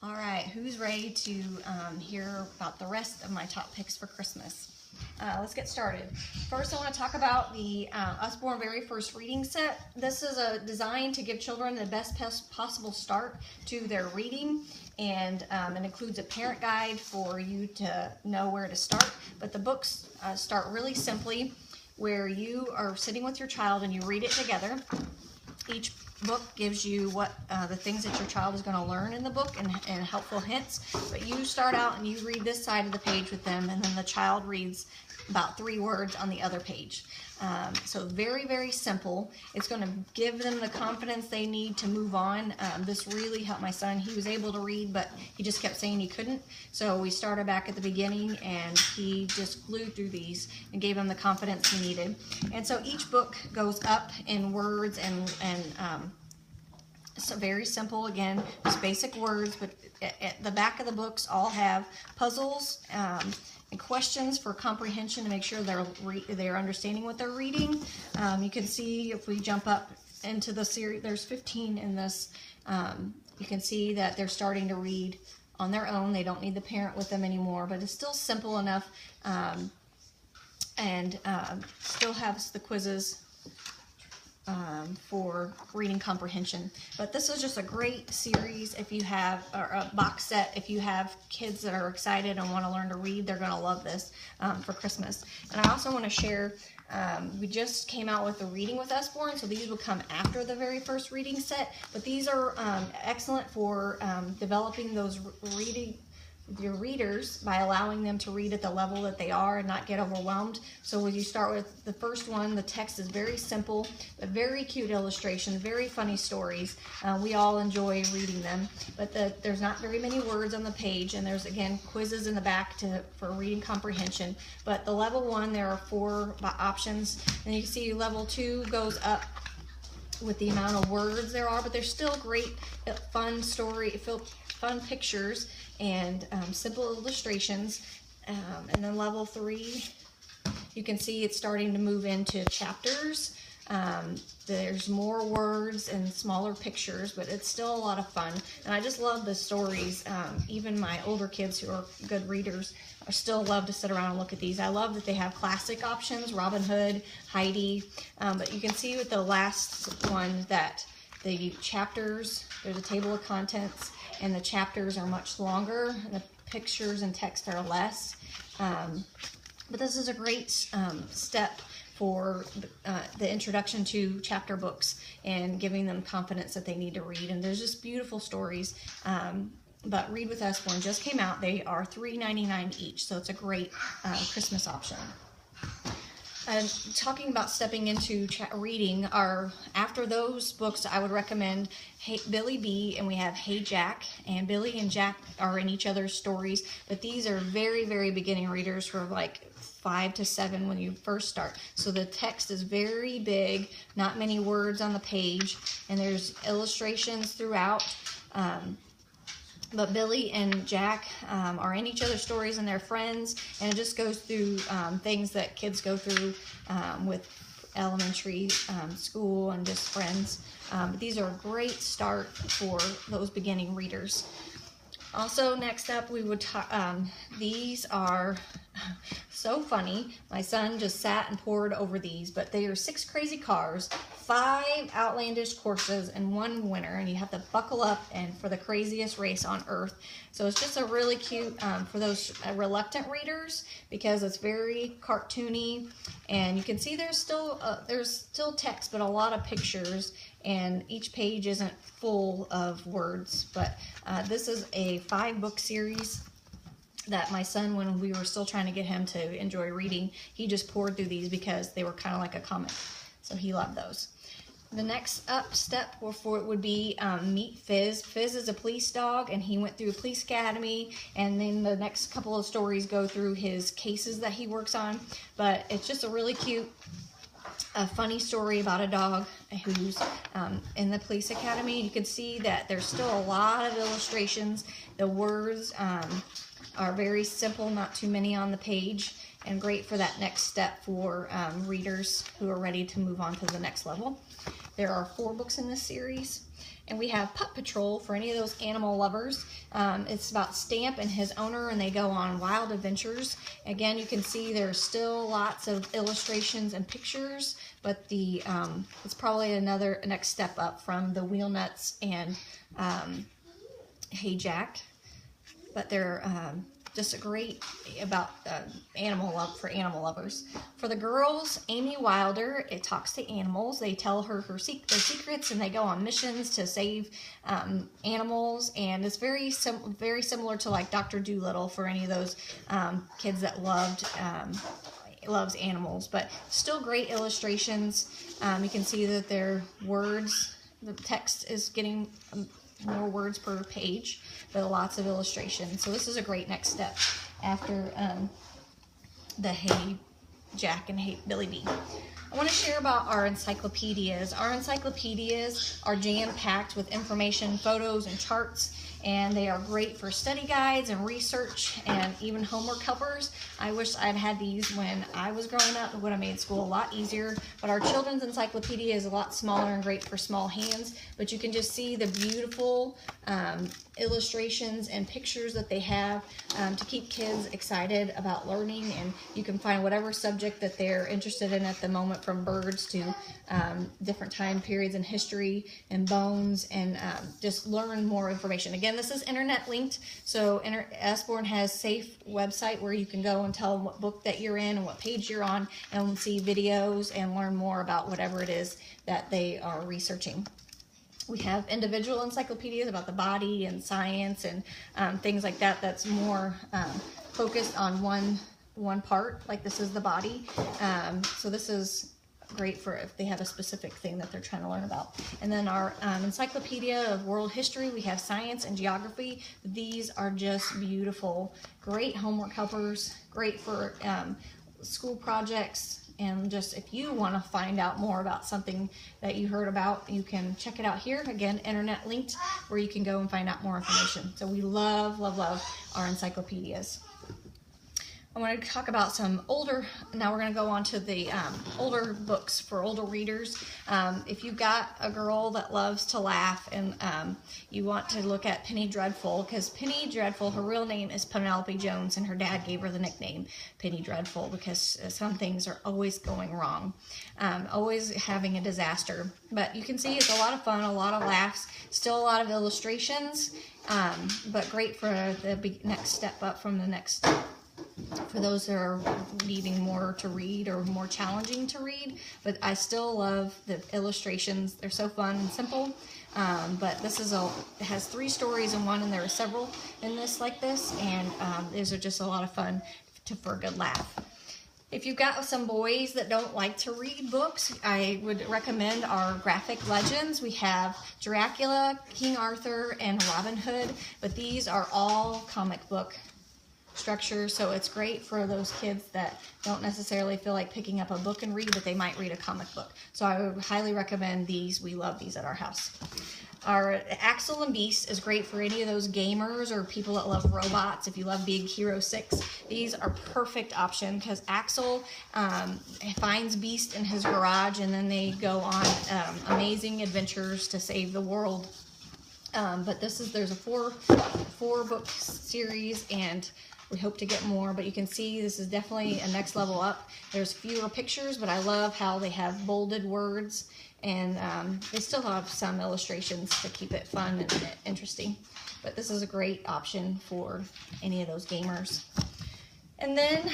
All right, who's ready to hear about the rest of my top picks for Christmas? Let's get started. First, I want to talk about the Usborne Very First Reading Set. This is designed to give children the best possible start to their reading, and it includes a parent guide for you to know where to start. But the books start really simply, where you are sitting with your child and you read it together. Each book gives you what the things that your child is going to learn in the book and helpful hints, but you start out and you read this side of the page with them, and then the child reads about 3 words on the other page. So very, very simple. It's going to give them the confidence they need to move on. This really helped my son. He was able to read, but he just kept saying he couldn't. So we started back at the beginning, and he just flew through these and gave him the confidence he needed. And so each book goes up in words and so very simple, again, just basic words, but at the back of the books all have puzzles and questions for comprehension to make sure they're understanding what they're reading. You can see if we jump up into the series, there's 15 in this. You can see that they're starting to read on their own. They don't need the parent with them anymore, but it's still simple enough, and still has the quizzes for reading comprehension. But this is just a great series if you have, or a box set, if you have kids that are excited and want to learn to read. They're going to love this for Christmas. And I also want to share, we just came out with the Reading with Usborne, so these will come after the Very First Reading Set, but these are excellent for developing those your readers by allowing them to read at the level that they are and not get overwhelmed. So when you start with the first one, the text is very simple, but very cute illustrations, very funny stories. We all enjoy reading them, but there's not very many words on the page, and there's, again, quizzes in the back for reading comprehension. But the level 1, there are 4 options, and you can see level 2 goes up with the amount of words there are, but there's still great fun fun pictures and simple illustrations. And then level 3, you can see it's starting to move into chapters. There's more words and smaller pictures, but it's still a lot of fun. And I just love the stories. Even my older kids who are good readers still love to sit around and look at these. I love that they have classic options, Robin Hood, Heidi, but you can see with the last one that the chapters, there's a table of contents, and the chapters are much longer, and the pictures and text are less. But this is a great step for the introduction to chapter books and giving them confidence that they need to read. And there's just beautiful stories. But Read with Usborne just came out. They are $3.99 each, so it's a great Christmas option. And talking about stepping into reading, after those books, I would recommend Billy B, and we have Hey Jack, and Billy and Jack are in each other's stories, but these are very, very beginning readers for like 5 to 7 when you first start. So the text is very big, not many words on the page, and there's illustrations throughout. But Billy and Jack are in each other's stories, and they're friends, and it just goes through things that kids go through with elementary school and just friends. But these are a great start for those beginning readers. Also, next up, we would these are so funny. My son just sat and pored over these, but they are 6 crazy cars, 5 outlandish courses, and 1 winner, and you have to buckle up and for the craziest race on earth. So it's just a really cute for those reluctant readers, because it's very cartoony, and you can see there's still text, but a lot of pictures, and each page isn't full of words. But this is a 5-book series that my son, when we were still trying to get him to enjoy reading, he just poured through these because they were kind of like a comic, so he loved those. The next step for it would be Meet Fizz. Fizz is a police dog, and he went through a police academy, and then the next couple of stories go through his cases that he works on. But it's just a really cute, funny story about a dog who's in the police academy. You can see that there's still a lot of illustrations. The words are very simple, not too many on the page, and great for that next step for readers who are ready to move on to the next level. There are 4 books in this series, And we have Pup Patrol for any of those animal lovers. It's about Stamp and his owner, and they go on wild adventures. Again, you can see there's still lots of illustrations and pictures, but it's probably another next step up from the Wheel Nuts and Hey Jack. But they're just a great about animal love for animal lovers. For the girls, Amy Wilder, it talks to animals. They tell her their secrets, and they go on missions to save animals. And it's very similar to like Dr. Dolittle for any of those kids that loves animals. But still great illustrations. You can see that their words, the text is getting more words per page, but lots of illustrations. So this is a great next step after the Hey Jack and Hey Billy B. I want to share about our encyclopedias. Our encyclopedias are jam-packed with information, photos, and charts, and they are great for study guides and research and even homework helpers. I wish I'd had these when I was growing up. It would have made school a lot easier, but our children's encyclopedia is a lot smaller and great for small hands, but you can just see the beautiful illustrations and pictures that they have to keep kids excited about learning, and you can find whatever subject that they're interested in at the moment, from birds to different time periods in history and bones, and just learn more information. Again, this is internet linked, so Usborne has safe website where you can go and tell them what book that you're in and what page you're on, and see videos and learn more about whatever it is that they are researching. We have individual encyclopedias about the body and science and things like that. That's more focused on one part, like this is the body. So this is great for if they have a specific thing that they're trying to learn about. And then our encyclopedia of world history, we have science and geography. These are just beautiful, great homework helpers, great for school projects. And just if you want to find out more about something that you heard about, you can check it out here. Again, internet linked, where you can go and find out more information. So we love, love, love our encyclopedias. I want to talk about some older, now we're going to go on to the older books for older readers. If you've got a girl that loves to laugh and you want to look at Penny Dreadful, because Penny Dreadful, her real name is Penelope Jones, and her dad gave her the nickname Penny Dreadful because some things are always going wrong, always having a disaster. But you can see it's a lot of fun, a lot of laughs, still a lot of illustrations, but great for the next step up from the next for those that are needing more to read or more challenging to read. But I still love the illustrations. They're so fun and simple. But this is it has 3 stories in one, and there are several in this like this, and these are just a lot of fun for a good laugh. If you've got some boys that don't like to read books, I would recommend our graphic legends. We have Dracula, King Arthur, and Robin Hood, but these are all comic book structure, so it's great for those kids that don't necessarily feel like picking up a book and read, but they might read a comic book. So I would highly recommend these. We love these at our house. Our Axel and Beast is great for any of those gamers or people that love robots. If you love Big Hero 6, these are perfect option, because Axel finds Beast in his garage, and then they go on amazing adventures to save the world. But there's a four book series, and we hope to get more, but you can see this is definitely a next level up. There's fewer pictures, but I love how they have bolded words, and they still have some illustrations to keep it fun and interesting. But this is a great option for any of those gamers. And then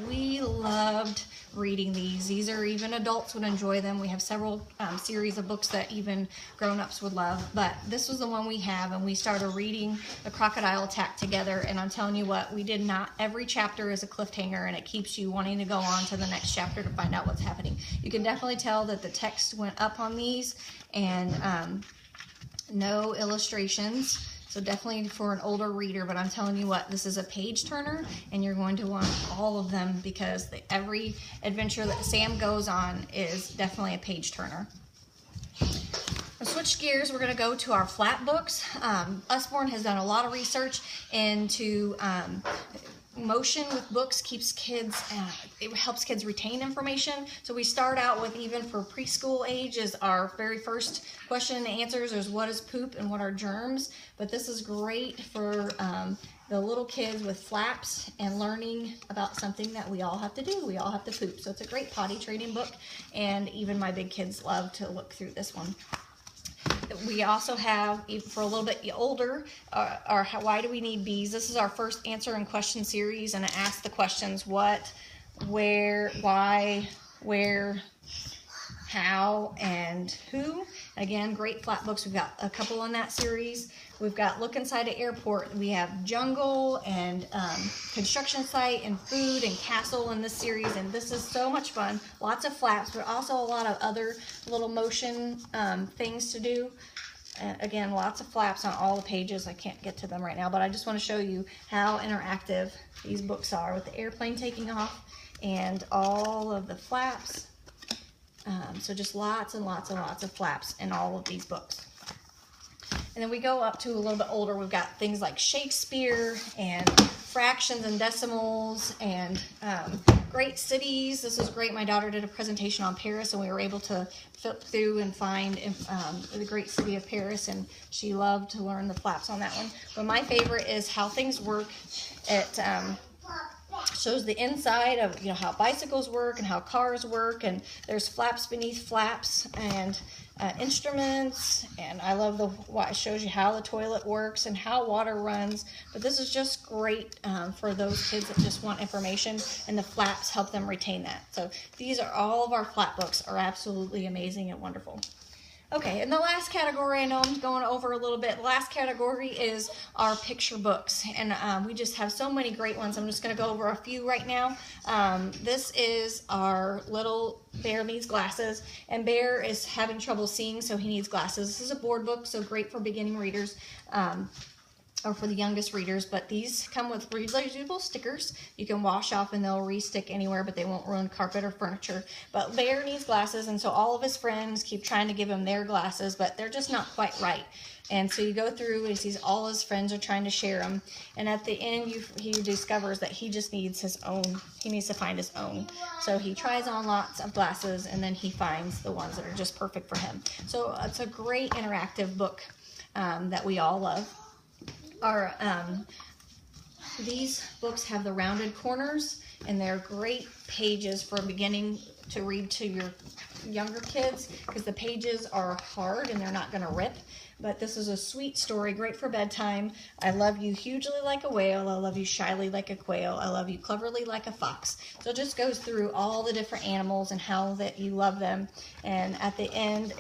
we loved reading these. These are even adults would enjoy them. We have several series of books that even grown-ups would love, but this was the one we have, and we started reading The Crocodile Attack together, and I'm telling you what, we did not, every chapter is a cliffhanger, and it keeps you wanting to go on to the next chapter to find out what's happening. You can definitely tell that the text went up on these, and no illustrations. So definitely for an older reader, but I'm telling you what, this is a page turner, and you're going to want all of them, because every adventure that Sam goes on is definitely a page turner. I'll switch gears. We're going to go to our flat books. Usborne has done a lot of research into motion with books keeps kids, it helps kids retain information. So we start out with, even for preschool age, is our very first question and answers is what is poop and what are germs. But this is great for the little kids with flaps and learning about something that we all have to do. We all have to poop. So it's a great potty training book, and even my big kids love to look through this one. We also have, for a little bit older, our Why Do We Need Bees? This is our first answer and question series, and it asks the questions what, where, why, where, how, and who. Again, great flat books. We've got a couple in that series. We've got Look Inside an Airport. We have jungle and construction site and food and castle in this series, and this is so much fun. Lots of flaps, but also a lot of other little motion things to do. Again, lots of flaps on all the pages. I can't get to them right now, but I just want to show you how interactive these books are with the airplane taking off and all of the flaps. So just lots and lots and lots of flaps in all of these books. And then we go up to a little bit older. We've got things like Shakespeare and fractions and decimals and great cities. This is great. My daughter did a presentation on Paris, and we were able to flip through and find the great city of Paris, and she loved to learn the flaps on that one. But my favorite is How Things Work. It shows the inside of, you know, how bicycles work and how cars work, and there's flaps beneath flaps and instruments, and I love it shows you how the toilet works and how water runs. But this is just great for those kids that just want information, and the flaps help them retain that. So these are all of our flat books are absolutely amazing and wonderful. Okay, and the last category, I know I'm going over a little bit, the last category is our picture books, and we just have so many great ones. I'm just going to go over a few right now. This is our little Bear Needs Glasses, and Bear is having trouble seeing, so he needs glasses. This is a board book, so great for beginning readers. Or for the youngest readers, but these come with reusable stickers. You can wash off and they'll re-stick anywhere, but they won't ruin carpet or furniture. But Bear needs glasses, and so all of his friends keep trying to give him their glasses, but they're just not quite right. And so you go through and he sees all his friends are trying to share them, and at the end he discovers that he just needs his own. He needs to find his own. So he tries on lots of glasses, and then he finds the ones that are just perfect for him. So it's a great interactive book that we all love. These books have the rounded corners, and they're great pages for beginning to read to your younger kids, because the pages are hard and they're not going to rip. But this is a sweet story, great for bedtime. I love you hugely like a whale. I love you shyly like a quail. I love you cleverly like a fox. So it just goes through all the different animals and how that you love them. And at the end,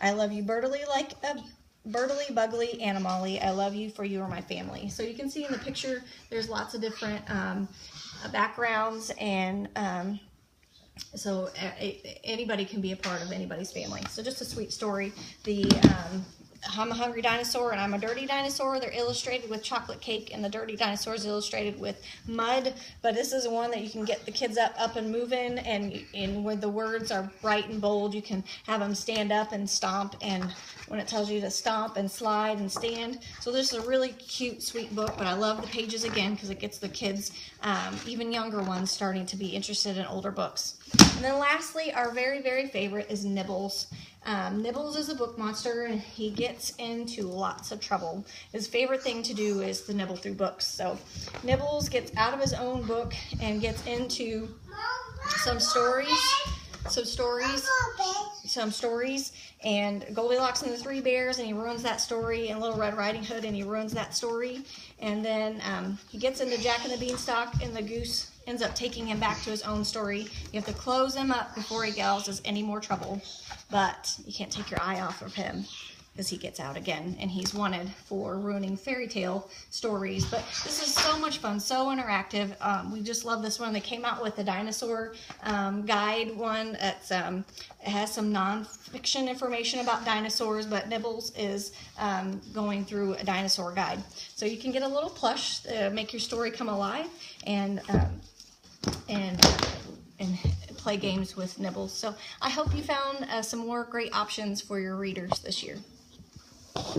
I love you birdily like a Birdly, bugly, animally, I love you, for you are my family. So you can see in the picture, there's lots of different backgrounds, and so anybody can be a part of anybody's family. So just a sweet story. I'm a hungry dinosaur and I'm a dirty dinosaur. They're illustrated with chocolate cake, and the dirty dinosaur is illustrated with mud. But this is one that you can get the kids up and moving, and where the words are bright and bold, you can have them stand up and stomp, and when it tells you to stomp and slide and stand. So this is a really cute, sweet book, but I love the pages again because it gets the kids, even younger ones, starting to be interested in older books. And then lastly, our very, very favorite is Nibbles. Nibbles is a book monster, and he gets into lots of trouble. His favorite thing to do is to nibble through books. So Nibbles gets out of his own book and gets into some stories, and Goldilocks and the Three Bears, and he ruins that story, and Little Red Riding Hood, and he ruins that story. And then he gets into Jack and the Beanstalk, and the goose ends up taking him back to his own story. You have to close him up before he causes any more trouble, but you can't take your eye off of him because he gets out again, and he's wanted for ruining fairy tale stories. But this is so much fun, so interactive. We just love this one. They came out with a dinosaur guide one that's it has some non-fiction information about dinosaurs, but Nibbles is going through a dinosaur guide. So you can get a little plush to make your story come alive, and play games with Nibbles. So I hope you found some more great options for your readers this year.